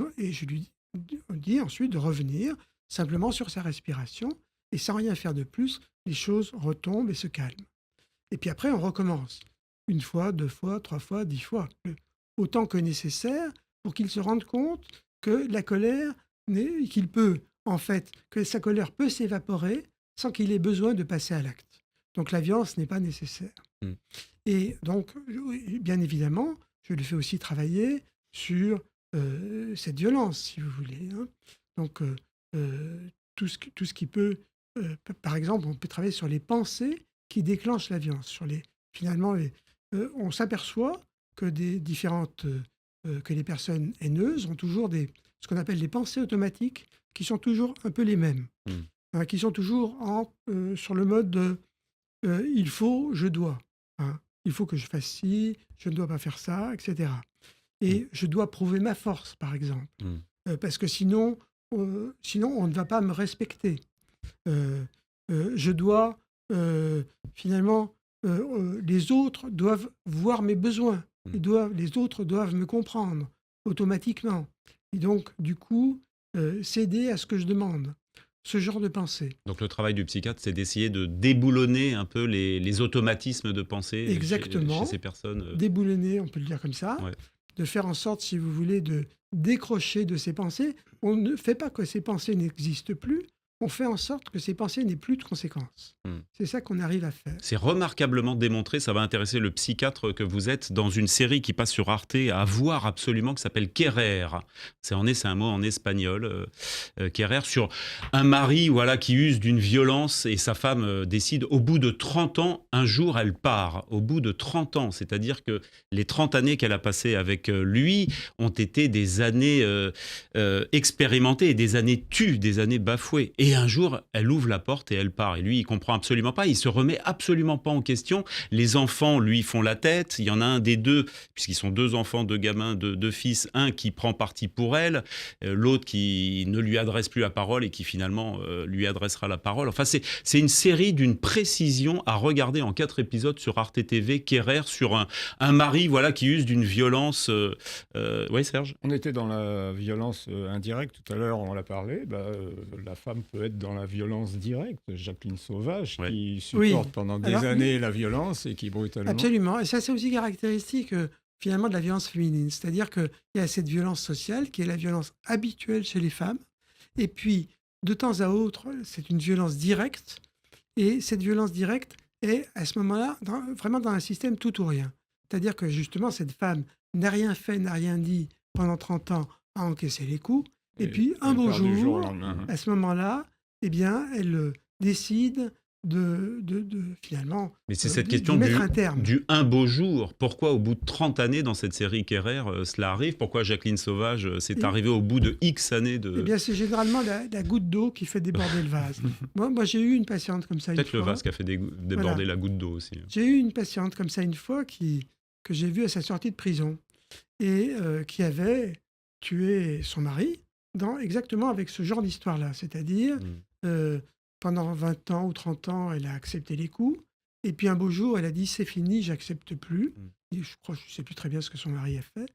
dis ensuite de revenir simplement sur sa respiration, et sans rien faire de plus, les choses retombent et se calment. Et puis après, on recommence. 1 fois, 2 fois, 3 fois, 10 fois. Autant que nécessaire pour qu'il se rende compte que la colère, que sa colère peut s'évaporer sans qu'il ait besoin de passer à l'acte. Donc la violence n'est pas nécessaire. Et donc, bien évidemment, je le fais aussi travailler sur cette violence, si vous voulez. Donc, tout ce qui peut... par exemple, on peut travailler sur les pensées qui déclenchent la violence. On s'aperçoit que que les personnes haineuses ont toujours ce qu'on appelle des pensées automatiques qui sont toujours un peu les mêmes. Qui sont toujours sur le mode de il faut, je dois. Il faut que je fasse ci, je ne dois pas faire ça, etc. Et je dois prouver ma force, par exemple. Parce que sinon, on ne va pas me respecter. Je dois, les autres doivent voir mes besoins. Les autres doivent me comprendre automatiquement. Et donc, du coup, céder à ce que je demande. Ce genre de pensée. Donc le travail du psychiatre, c'est d'essayer de déboulonner un peu les automatismes de pensée. Exactement. Chez ces personnes. Déboulonner, on peut le dire comme ça. Ouais. De faire en sorte, si vous voulez, de décrocher de ces pensées. On ne fait pas que ces pensées n'existent plus. On fait en sorte que ces pensées n'aient plus de conséquences. C'est ça qu'on arrive à faire. C'est remarquablement démontré, ça va intéresser le psychiatre que vous êtes, dans une série qui passe sur Arte, à voir absolument, qui s'appelle Querer. C'est un mot en espagnol, Querer, sur un mari qui use d'une violence, et sa femme décide, au bout de 30 ans, un jour, elle part. Au bout de 30 ans, c'est-à-dire que les 30 années qu'elle a passées avec lui ont été des années expérimentées, des années tues, des années bafouées. Et un jour, elle ouvre la porte et elle part. Et lui, il comprend absolument pas. Il se remet absolument pas en question. Les enfants, lui, font la tête. Il y en a un des deux, puisqu'ils sont 2 enfants, 2 gamins, 2 fils. Un qui prend parti pour elle, l'autre qui ne lui adresse plus la parole et qui finalement lui adressera la parole. Enfin, c'est une série d'une précision à regarder en 4 épisodes sur Arte TV. Querer, sur un mari, qui use d'une violence. Oui, Serge ? On était dans la violence indirecte tout à l'heure. On l'a parlé. La femme peut être dans la violence directe. Jacqueline Sauvage, qui supporte pendant des années la violence et qui brutalement... Absolument. Et ça, c'est aussi caractéristique finalement de la violence féminine. C'est-à-dire qu'il y a cette violence sociale qui est la violence habituelle chez les femmes. Et puis, de temps à autre, c'est une violence directe. Et cette violence directe est, à ce moment-là, vraiment dans un système tout ou rien. C'est-à-dire que justement, cette femme n'a rien fait, n'a rien dit pendant 30 ans, a encaissé les coups. Et puis, un beau jour, à ce moment-là, elle décide finalement Mais c'est cette question du un beau jour. Pourquoi, au bout de 30 années dans cette série Querer, cela arrive ? Pourquoi Jacqueline Sauvage, c'est arrivé au bout de X années de... c'est généralement la goutte d'eau qui fait déborder le vase. Moi, j'ai eu une patiente comme ça une fois. Peut-être le vase qui a fait déborder la goutte d'eau aussi. J'ai eu une patiente comme ça une fois que j'ai vue à sa sortie de prison et qui avait tué son mari exactement avec ce genre d'histoire-là. C'est-à-dire, pendant 20 ans ou 30 ans, elle a accepté les coups. Et puis un beau jour, elle a dit « c'est fini, j'accepte plus ». Je ne sais plus très bien ce que son mari a fait.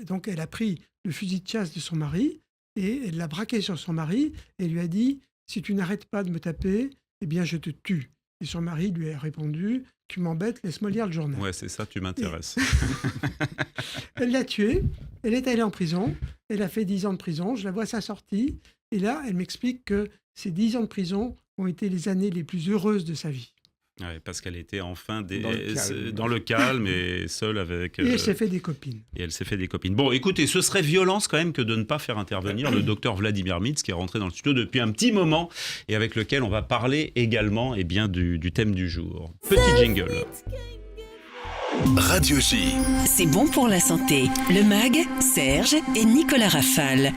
Donc elle a pris le fusil de chasse de son mari et elle l'a braqué sur son mari et lui a dit « si tu n'arrêtes pas de me taper, je te tue ». Et son mari lui a répondu « tu m'embêtes, laisse-moi lire le journal ». Ouais, c'est ça, tu m'intéresses. Elle l'a tué, elle est allée en prison, elle a fait 10 ans de prison, je la vois à sa sortie, et là, elle m'explique que ces 10 ans de prison ont été les années les plus heureuses de sa vie. Ouais, parce qu'elle était enfin dans le calme et seule avec... Et elle s'est fait des copines. Bon, écoutez, ce serait violence quand même que de ne pas faire intervenir le docteur Vladimir Mitz, qui est rentré dans le studio depuis un petit moment et avec lequel on va parler également du thème du jour. Petit jingle. Radio J. C'est bon pour la santé. Le MAG, Serge et Nicolas Rafale.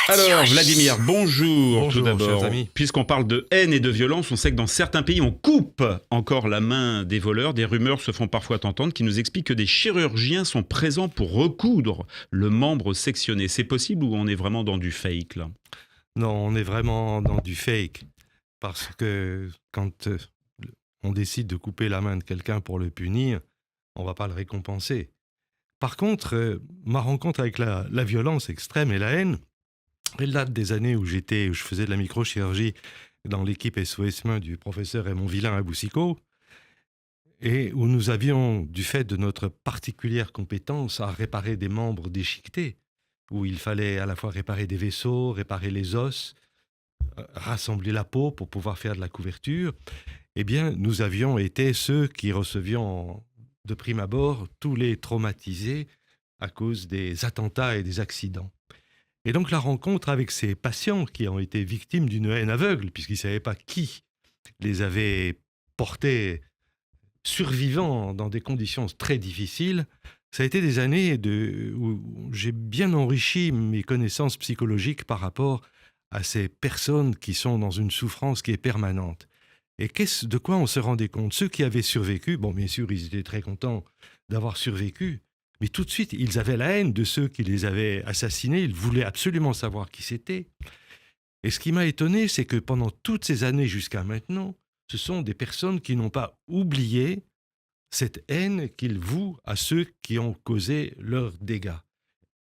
Alors, Vladimir, bonjour tout d'abord. Chers amis. Puisqu'on parle de haine et de violence, on sait que dans certains pays, on coupe encore la main des voleurs. Des rumeurs se font parfois entendre qui nous expliquent que des chirurgiens sont présents pour recoudre le membre sectionné. C'est possible ou on est vraiment dans du fake là ? Non, on est vraiment dans du fake. parce que quand on décide de couper la main de quelqu'un pour le punir, on ne va pas le récompenser. Par contre, ma rencontre avec la violence extrême et la haine, elle date des années où je faisais de la microchirurgie dans l'équipe SOS Main du professeur Raymond Villain à Boucicaut, et où nous avions, du fait de notre particulière compétence, à réparer des membres déchiquetés, où il fallait à la fois réparer des vaisseaux, réparer les os, rassembler la peau pour pouvoir faire de la couverture, eh bien, nous avions été ceux qui recevions de prime abord tous les traumatisés à cause des attentats et des accidents. Et donc la rencontre avec ces patients qui ont été victimes d'une haine aveugle, puisqu'ils ne savaient pas qui les avait portés survivants dans des conditions très difficiles, ça a été des années où j'ai bien enrichi mes connaissances psychologiques par rapport à ces personnes qui sont dans une souffrance qui est permanente. Et de quoi on se rendait compte? Ceux qui avaient survécu, bon, bien sûr, ils étaient très contents d'avoir survécu, mais tout de suite, ils avaient la haine de ceux qui les avaient assassinés. Ils voulaient absolument savoir qui c'était. Et ce qui m'a étonné, c'est que pendant toutes ces années jusqu'à maintenant, ce sont des personnes qui n'ont pas oublié cette haine qu'ils vouent à ceux qui ont causé leurs dégâts.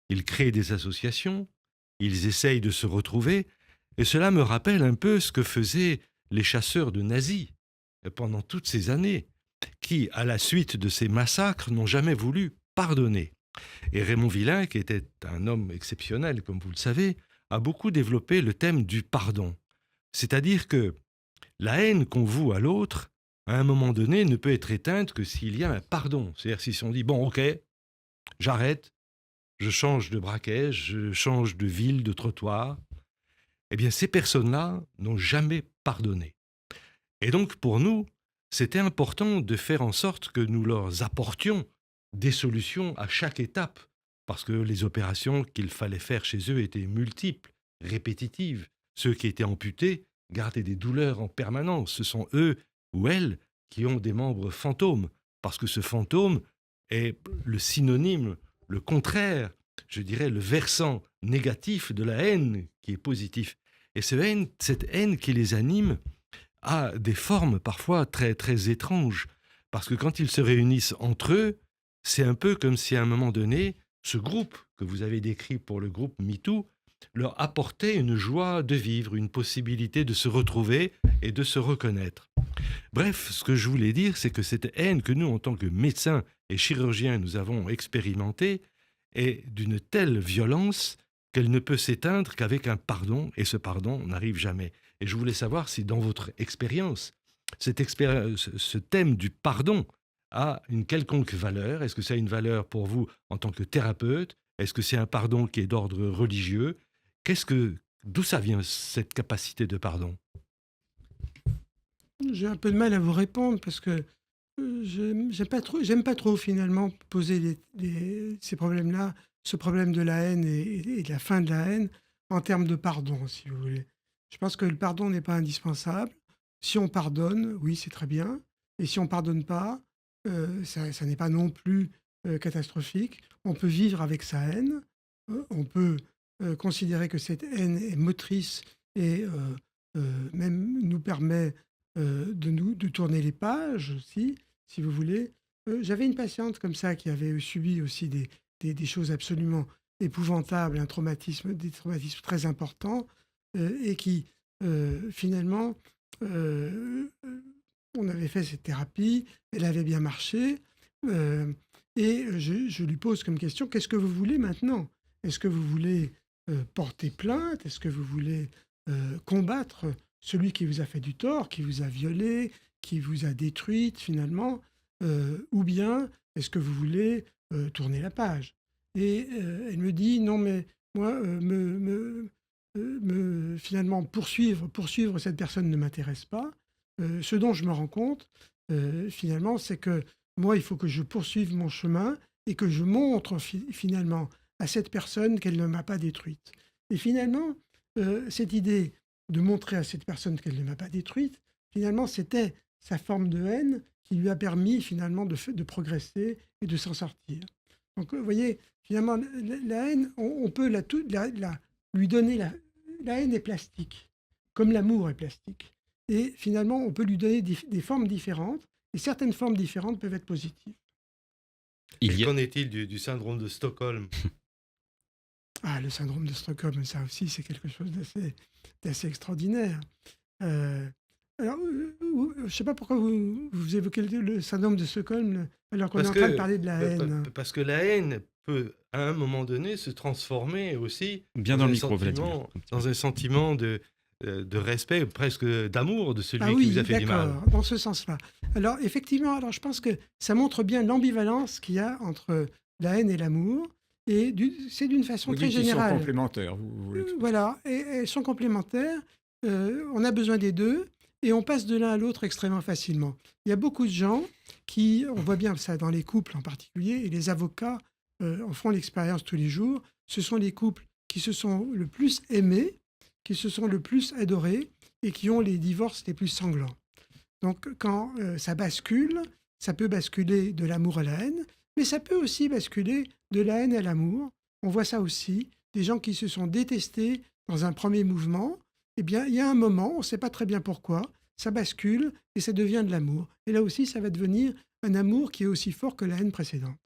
Ils créent des associations, ils essayent de se retrouver, et cela me rappelle un peu ce que faisaient les chasseurs de nazis pendant toutes ces années, qui, à la suite de ces massacres, n'ont jamais voulu pardonner. Et Raymond Villain, qui était un homme exceptionnel, comme vous le savez, a beaucoup développé le thème du pardon. C'est-à-dire que la haine qu'on voue à l'autre, à un moment donné, ne peut être éteinte que s'il y a un pardon. C'est-à-dire si on dit « bon, ok, j'arrête, je change de braquet, je change de ville, de trottoir », eh bien ces personnes-là n'ont jamais pardonné. Et donc pour nous, c'était important de faire en sorte que nous leur apportions des solutions à chaque étape, parce que les opérations qu'il fallait faire chez eux étaient multiples, répétitives. Ceux qui étaient amputés gardaient des douleurs en permanence. Ce sont eux ou elles qui ont des membres fantômes, parce que ce fantôme est le synonyme, le contraire, je dirais le versant négatif de la haine qui est positif. Et cette haine qui les anime a des formes parfois très, très étranges, parce que quand ils se réunissent entre eux, c'est un peu comme si à un moment donné, ce groupe que vous avez décrit pour le groupe MeToo leur apportait une joie de vivre, une possibilité de se retrouver et de se reconnaître. Bref, ce que je voulais dire, c'est que cette haine que nous, en tant que médecins et chirurgiens, nous avons expérimentée est d'une telle violence qu'elle ne peut s'éteindre qu'avec un pardon, et ce pardon n'arrive jamais. Et je voulais savoir si dans votre expérience, ce thème du pardon a une quelconque valeur. Est-ce que ça a une valeur pour vous en tant que thérapeute? Est-ce que c'est un pardon qui est d'ordre religieux? D'où ça vient cette capacité de pardon? J'ai un peu de mal à vous répondre parce que j'aime pas trop finalement poser ces problèmes-là, ce problème de la haine et de la fin de la haine en termes de pardon, si vous voulez. Je pense que le pardon n'est pas indispensable. Si on pardonne, oui, c'est très bien. Et si on pardonne pas, ça n'est pas non plus catastrophique. On peut vivre avec sa haine. On peut considérer que cette haine est motrice et même nous permet de tourner les pages aussi, si vous voulez. J'avais une patiente comme ça qui avait subi aussi des choses absolument épouvantables, des traumatismes très importants, et qui finalement, on avait fait cette thérapie, elle avait bien marché, et je lui pose comme question, qu'est-ce que vous voulez maintenant? Est-ce que vous voulez porter plainte? Est-ce que vous voulez combattre celui qui vous a fait du tort, qui vous a violé, qui vous a détruite finalement, ou bien est-ce que vous voulez tourner la page? Et elle me dit, non mais moi, finalement, poursuivre cette personne ne m'intéresse pas. Ce dont je me rends compte, finalement, c'est que moi, il faut que je poursuive mon chemin et que je montre finalement à cette personne qu'elle ne m'a pas détruite. Et finalement, cette idée de montrer à cette personne qu'elle ne m'a pas détruite, finalement, c'était sa forme de haine qui lui a permis finalement de progresser et de s'en sortir. Donc, vous voyez, finalement, la haine, on peut lui donner la haine est plastique, comme l'amour est plastique. et finalement, on peut lui donner des formes différentes, et certaines formes différentes peuvent être positives. Qu'en est-il du syndrome de Stockholm? Ah, le syndrome de Stockholm, ça aussi, c'est quelque chose d'assez extraordinaire. Alors, je ne sais pas pourquoi vous évoquez le syndrome de Stockholm alors qu'on est en train de parler de la haine. Parce que la haine peut, à un moment donné, se transformer aussi Bien dans le micro, Vladimir. dans un sentiment de respect, presque d'amour de celui qui vous a fait du mal. Dans ce sens-là. Alors, effectivement, je pense que ça montre bien l'ambivalence qu'il y a entre la haine et l'amour. Et c'est d'une façon Vous très dites qu'ils générale. sont complémentaires. Voilà, et elles sont complémentaires. On a besoin des deux et on passe de l'un à l'autre extrêmement facilement. Il y a beaucoup de gens on voit bien ça dans les couples en particulier, et les avocats en font l'expérience tous les jours. Ce sont les couples qui se sont le plus aimés, qui se sont le plus adorés et qui ont les divorces les plus sanglants. Donc quand ça bascule, ça peut basculer de l'amour à la haine, mais ça peut aussi basculer de la haine à l'amour. On voit ça aussi, des gens qui se sont détestés dans un premier mouvement. Eh bien, il y a un moment, on ne sait pas très bien pourquoi, ça bascule et ça devient de l'amour. Et là aussi, ça va devenir un amour qui est aussi fort que la haine précédente.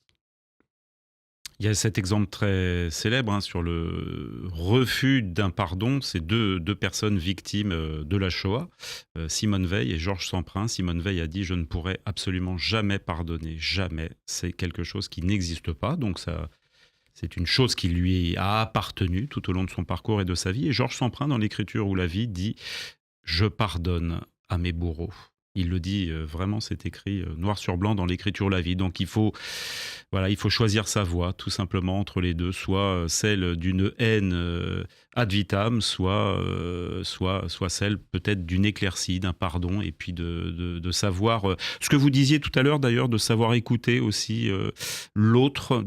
Il y a cet exemple très célèbre sur le refus d'un pardon. C'est deux personnes victimes de la Shoah, Simone Veil et Georges Semprin. Simone Veil a dit « Je ne pourrai absolument jamais pardonner, jamais. C'est quelque chose qui n'existe pas. » Donc ça, c'est une chose qui lui a appartenu tout au long de son parcours et de sa vie. Et Georges Semprin, dans l'écriture ou la vie, dit « Je pardonne à mes bourreaux ». Il le dit vraiment, c'est écrit noir sur blanc dans l'écriture la vie. Donc il faut choisir sa voie, tout simplement, entre les deux, soit celle d'une haine ad vitam, soit celle peut-être d'une éclaircie, d'un pardon, et puis de savoir, ce que vous disiez tout à l'heure d'ailleurs, de savoir écouter aussi l'autre,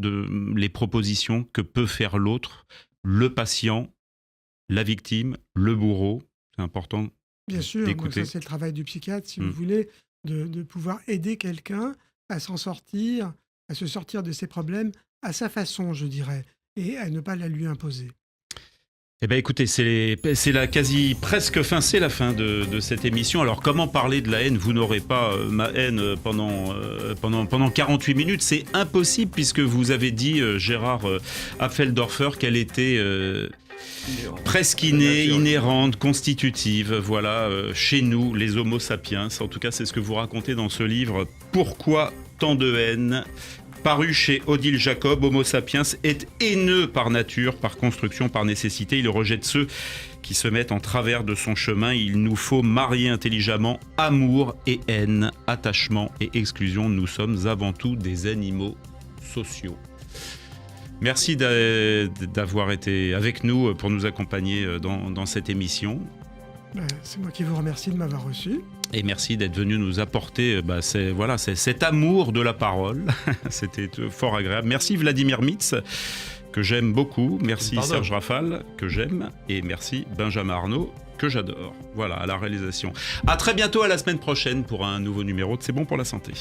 les propositions que peut faire l'autre, le patient, la victime, le bourreau. C'est important. Bien sûr, ça c'est le travail du psychiatre, si vous voulez, de pouvoir aider quelqu'un à s'en sortir, à se sortir de ses problèmes à sa façon, je dirais, et à ne pas la lui imposer. Eh bien écoutez, c'est la quasi presque fin, c'est la fin de cette émission. Alors comment parler de la haine? Vous n'aurez pas ma haine pendant 48 minutes, c'est impossible puisque vous avez dit, Gérard Apfeldorfer, qu'elle était... presque innée, inhérente, constitutive, voilà, chez nous, les Homo sapiens. En tout cas, c'est ce que vous racontez dans ce livre « Pourquoi tant de haine ?» paru chez Odile Jacob. Homo sapiens est haineux par nature, par construction, par nécessité. Il rejette ceux qui se mettent en travers de son chemin. Il nous faut marier intelligemment amour et haine, attachement et exclusion. Nous sommes avant tout des animaux sociaux. Merci d'avoir été avec nous pour nous accompagner dans cette émission. C'est moi qui vous remercie de m'avoir reçu. Et merci d'être venu nous apporter cet amour de la parole. C'était fort agréable. Merci Vladimir Mitz, que j'aime beaucoup. Merci Serge Rafal, que j'aime. Et merci Benjamin Arnault, que j'adore. Voilà, à la réalisation. À très bientôt, à la semaine prochaine pour un nouveau numéro de C'est bon pour la santé.